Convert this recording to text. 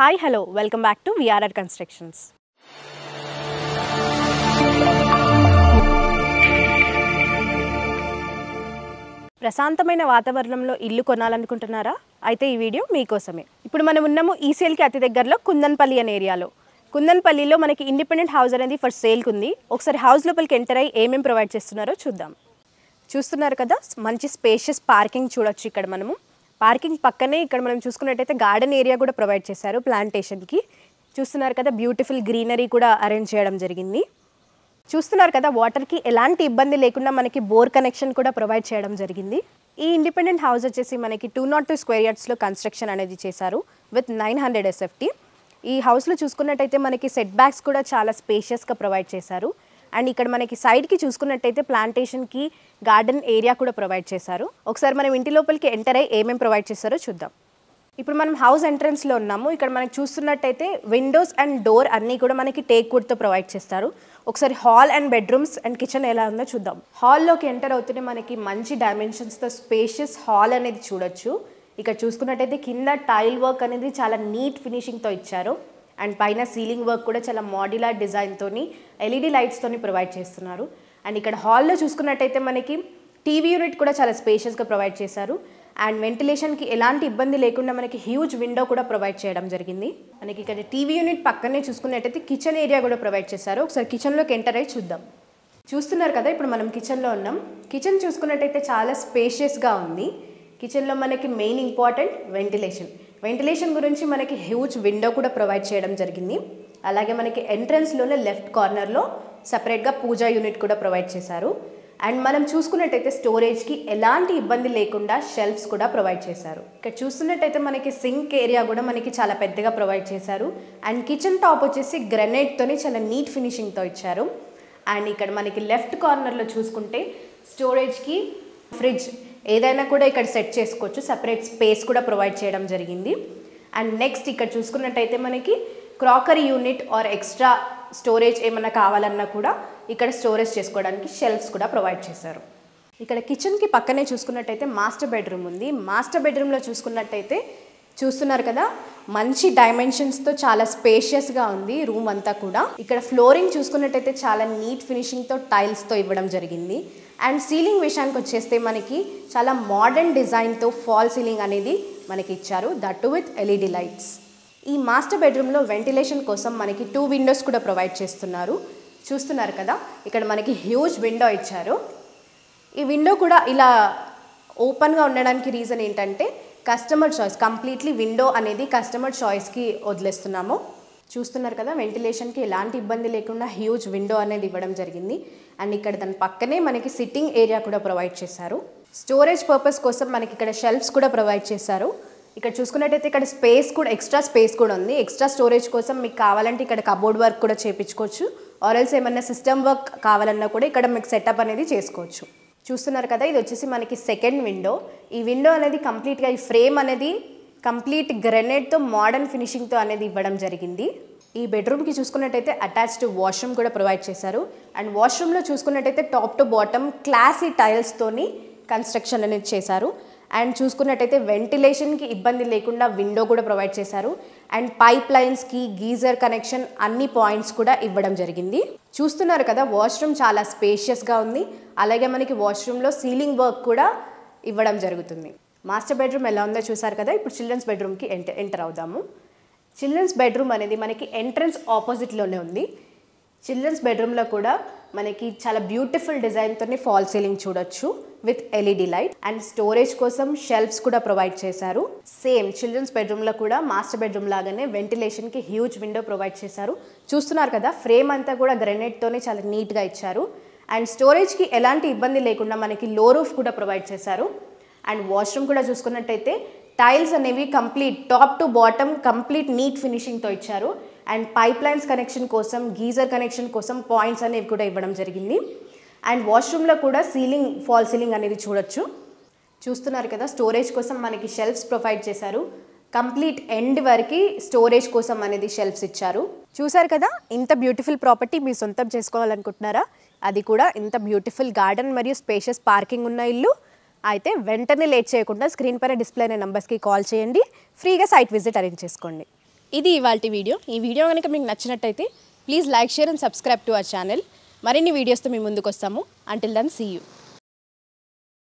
Hi, hello, welcome back to VRR Constructions. ప్రశాంతమైన వాతావరణంలో ఇల్లు కొనాలనుకుంటున్నారా? అయితే ఈ వీడియో మీకోసమే. ఇప్పుడు మనం ఉన్నాము ఈసీఎల్కి అతి దగ్గరలో కుందన్పల్లి అనే ఏరియాలో. కుందన్పల్లిలో మనకి ఇండిపెండెంట్ హౌస్ అనేది ఫర్ సేల్కి ఉంది. ఒకసారి హౌస్ లోపలికి ఎంటర్ అయ్యి ఏమేమి ప్రొవైడ్ చేస్తున్నారో చూద్దాం. చూస్తున్నారు కదా, మంచి స్పేషియస్ పార్కింగ్ చూడొచ్చు. ఇక్కడ మనము పార్కింగ్ పక్కనే ఇక్కడ మనం చూసుకున్నట్టయితే గార్డెన్ ఏరియా కూడా ప్రొవైడ్ చేశారు ప్లాంటేషన్కి. చూస్తున్నారు కదా, బ్యూటిఫుల్ గ్రీనరీ కూడా అరేంజ్ చేయడం జరిగింది. చూస్తున్నారు కదా, వాటర్కి ఎలాంటి ఇబ్బంది లేకుండా మనకి బోర్ కనెక్షన్ కూడా ప్రొవైడ్ చేయడం జరిగింది. ఈ ఇండిపెండెంట్ హౌస్ వచ్చేసి మనకి 202 స్క్వేర్ యార్డ్స్లో కన్స్ట్రక్షన్ అనేది చేశారు విత్ 900 SFT. ఈ హౌస్లో చూసుకున్నట్టయితే మనకి సెట్ బ్యాక్స్ కూడా చాలా స్పేషియస్గా ప్రొవైడ్ చేశారు. అండ్ ఇక్కడ మనకి సైడ్కి చూసుకున్నట్టయితే ప్లాంటేషన్కి గార్డెన్ ఏరియా కూడా ప్రొవైడ్ చేశారు. ఒకసారి మనం ఇంటి లోపలికి ఎంటర్ అయ్యి ఏమేమి ప్రొవైడ్ చేశారో చూద్దాం. ఇప్పుడు మనం హౌస్ ఎంట్రన్స్లో ఉన్నాము. ఇక్కడ మనకి చూస్తున్నట్టయితే విండోస్ అండ్ డోర్ అన్నీ కూడా మనకి టేక్ వుడ్తో ప్రొవైడ్ చేస్తారు. ఒకసారి hall and bedrooms and kitchen ఎలా ఉందో చూద్దాం. హాల్లోకి ఎంటర్ అవుతూనే మనకి మంచి డైమెన్షన్స్తో స్పేషియస్ హాల్ అనేది చూడొచ్చు. ఇక్కడ చూసుకున్నట్టయితే కింద టైల్ వర్క్ అనేది చాలా నీట్ ఫినిషింగ్తో ఇచ్చారు. అండ్ పైన సీలింగ్ వర్క్ కూడా చాలా మోడ్యులర్ డిజైన్తోని ఎల్ఈడి లైట్స్తోని ప్రొవైడ్ చేస్తున్నారు. అండ్ ఇక్కడ హాల్లో చూసుకున్నట్టయితే మనకి టీవీ యూనిట్ కూడా చాలా స్పేషియస్గా ప్రొవైడ్ చేశారు. అండ్ వెంటిలేషన్కి ఎలాంటి ఇబ్బంది లేకుండా మనకి హ్యూజ్ విండో కూడా ప్రొవైడ్ చేయడం జరిగింది. మనకి ఇక్కడ టీవీ యూనిట్ పక్కనే చూసుకున్నట్టయితే కిచెన్ ఏరియా కూడా ప్రొవైడ్ చేశారు. ఒకసారి కిచెన్లోకి ఎంటర్ అయ్యి చూద్దాం. చూస్తున్నారు కదా, ఇప్పుడు మనం కిచెన్లో ఉన్నాం. కిచెన్ చూసుకున్నట్టయితే చాలా స్పేషియస్గా ఉంది. కిచెన్లో మనకి మెయిన్ ఇంపార్టెంట్ వెంటిలేషన్ గురించి మనకి హ్యూజ్ విండో కూడా ప్రొవైడ్ చేయడం జరిగింది. అలాగే మనకి ఎంట్రన్స్లోనే లెఫ్ట్ కార్నర్లో సపరేట్గా పూజా యూనిట్ కూడా ప్రొవైడ్ చేశారు. అండ్ మనం చూసుకున్నట్టయితే స్టోరేజ్కి ఎలాంటి ఇబ్బంది లేకుండా షెల్ఫ్స్ కూడా ప్రొవైడ్ చేశారు. ఇక్కడ చూస్తున్నట్టయితే మనకి సింక్ ఏరియా కూడా మనకి చాలా పెద్దగా ప్రొవైడ్ చేశారు. అండ్ కిచెన్ టాప్ వచ్చేసి గ్రనైట్తోని చాలా నీట్ ఫినిషింగ్తో ఇచ్చారు. అండ్ ఇక్కడ మనకి లెఫ్ట్ కార్నర్లో చూసుకుంటే స్టోరేజ్కి ఫ్రిడ్జ్ ఏదైనా కూడా ఇక్కడ సెట్ చేసుకోవచ్చు. సపరేట్ స్పేస్ కూడా ప్రొవైడ్ చేయడం జరిగింది. అండ్ నెక్స్ట్ ఇక్కడ చూసుకున్నట్టయితే మనకి crockery unit or extra storage ఏమైనా కావాలన్నా కూడా ఇక్కడ స్టోరేజ్ చేసుకోవడానికి షెల్ఫ్స్ కూడా ప్రొవైడ్ చేశారు. ఇక్కడ కిచెన్కి పక్కనే చూసుకున్నట్టయితే మాస్టర్ బెడ్రూమ్ ఉంది. మాస్టర్ బెడ్రూమ్లో చూసుకున్నట్టయితే చూస్తున్నారు కదా, మంచి డైమెన్షన్స్తో చాలా స్పేషియస్గా ఉంది రూమ్ అంతా కూడా. ఇక్కడ ఫ్లోరింగ్ చూసుకున్నట్టయితే చాలా నీట్ ఫినిషింగ్తో టైల్స్తో ఇవ్వడం జరిగింది. అండ్ సీలింగ్ విషయానికి వచ్చేస్తే మనకి చాలా మోడర్న్ డిజైన్తో ఫాల్ సీలింగ్ అనేది మనకి ఇచ్చారు, దట్ విత్ ఎల్ఈడి లైట్స్. ఈ మాస్టర్ బెడ్రూమ్లో వెంటిలేషన్ కోసం మనకి 2 విండోస్ కూడా ప్రొవైడ్ చేస్తున్నారు. చూస్తున్నారు కదా, ఇక్కడ మనకి హ్యూజ్ విండో ఇచ్చారు. ఈ విండో కూడా ఇలా ఓపెన్గా ఉండడానికి రీజన్ ఏంటంటే కస్టమర్ చాయిస్, కంప్లీట్లీ విండో అనేది కస్టమర్ చాయిస్కి వదిలేస్తున్నాము. చూస్తున్నారు కదా, వెంటిలేషన్కి ఎలాంటి ఇబ్బంది లేకుండా హ్యూజ్ విండో అనేది ఇవ్వడం జరిగింది. అండ్ ఇక్కడ దాని పక్కనే మనకి సిట్టింగ్ ఏరియా కూడా ప్రొవైడ్ చేశారు. స్టోరేజ్ పర్పస్ కోసం మనకి ఇక్కడ షెల్ఫ్స్ కూడా ప్రొవైడ్ చేశారు. ఇక్కడ చూసుకున్నట్టయితే ఇక్కడ స్పేస్ కూడా ఎక్స్ట్రా స్పేస్ కూడా ఉంది. ఎక్స్ట్రా స్టోరేజ్ కోసం మీకు కావాలంటే ఇక్కడ కబోర్డ్ వర్క్ కూడా చేయించుకోవచ్చు. ఆర్ఎల్స్ ఏమన్నా సిస్టమ్ వర్క్ కావాలన్నా కూడా ఇక్కడ మీకు సెటప్ అనేది చేసుకోవచ్చు. చూస్తున్నారు కదా, ఇది వచ్చేసి మనకి సెకండ్ విండో. ఈ విండో అనేది కంప్లీట్గా ఈ ఫ్రేమ్ అనేది కంప్లీట్ గ్రెనైట్తో మోడర్న్ ఫినిషింగ్తో అనేది ఇవ్వడం జరిగింది. ఈ బెడ్రూమ్కి చూసుకున్నట్టయితే అటాచ్డ్ వాష్రూమ్ కూడా ప్రొవైడ్ చేశారు. అండ్ వాష్రూమ్లో చూసుకున్నట్టయితే టాప్ టు బాటమ్ క్లాసీ టైల్స్తోని కన్స్ట్రక్షన్ అనేది చేశారు. అండ్ చూసుకున్నట్టయితే వెంటిలేషన్కి ఇబ్బంది లేకుండా విండో కూడా ప్రొవైడ్ చేశారు. అండ్ పైప్ లైన్స్కి గీజర్ కనెక్షన్ అన్ని పాయింట్స్ కూడా ఇవ్వడం జరిగింది. చూస్తున్నారు కదా, వాష్రూమ్ చాలా స్పేషియస్గా ఉంది. అలాగే మనకి వాష్రూమ్లో సీలింగ్ వర్క్ కూడా ఇవ్వడం జరుగుతుంది. మాస్టర్ బెడ్రూమ్ ఎలా ఉందో చూసారు కదా. ఇప్పుడు చిల్డ్రన్స్ బెడ్రూమ్కి ఎంటర్ అవుదాము. చిల్డ్రన్స్ బెడ్రూమ్ అనేది మనకి ఎంట్రన్స్ ఆపోజిట్లోనే ఉంది. చిల్డ్రన్స్ బెడ్రూమ్లో కూడా మనకి చాలా బ్యూటిఫుల్ డిజైన్తోనే ఫాల్ సీలింగ్ చూడొచ్చు with LED light. And storage కోసం షెల్ఫ్స్ కూడా ప్రొవైడ్ చేశారు. సేమ్ చిల్డ్రన్స్ బెడ్రూమ్లో కూడా మాస్టర్ బెడ్రూమ్ లాగానే వెంటిలేషన్కి హ్యూజ్ విండో ప్రొవైడ్ చేశారు. చూస్తున్నారు కదా, ఫ్రేమ్ అంతా కూడా గ్రెనైట్తోనే చాలా నీట్గా ఇచ్చారు. అండ్ స్టోరేజ్కి ఎలాంటి ఇబ్బంది లేకుండా మనకి లో రూఫ్ కూడా ప్రొవైడ్ చేశారు. అండ్ వాష్రూమ్ కూడా చూసుకున్నట్టయితే టైల్స్ అనేవి complete top to bottom complete neat ఫినిషింగ్తో ఇచ్చారు. అండ్ పైప్ లైన్స్ కనెక్షన్ కోసం గీజర్ కనెక్షన్ కోసం పాయింట్స్ అనేవి కూడా ఇవ్వడం జరిగింది. అండ్ వాష్రూమ్లో కూడా సీలింగ్ ఫాల్ సీలింగ్ అనేది చూడొచ్చు. చూస్తున్నారు కదా, స్టోరేజ్ కోసం మనకి షెల్ఫ్స్ ప్రొవైడ్ చేశారు. కంప్లీట్ ఎండ్ వరకు స్టోరేజ్ కోసం అనేది షెల్ఫ్స్ ఇచ్చారు. చూసారు కదా, ఇంత బ్యూటిఫుల్ ప్రాపర్టీ మీ సొంతం చేసుకోవాలనుకుంటున్నారా? అది కూడా ఇంత బ్యూటిఫుల్ గార్డెన్ మరియు స్పేషియస్ పార్కింగ్ ఉన్న ఇల్లు అయితే వెంటనే లేట్ చేయకుండా స్క్రీన్ పైన డిస్ప్లే అయిన నంబర్స్కి కాల్ చేయండి. ఫ్రీగా సైట్ విజిట్ అరేంజ్ చేసుకోండి. ఇది ఇవాల్టి వీడియో. ఈ వీడియో కనుక మీకు నచ్చినట్టయితే please like, share and subscribe to our channel. మరిన్ని వీడియోస్తో మీ ముందుకు వస్తాము. Until then see you.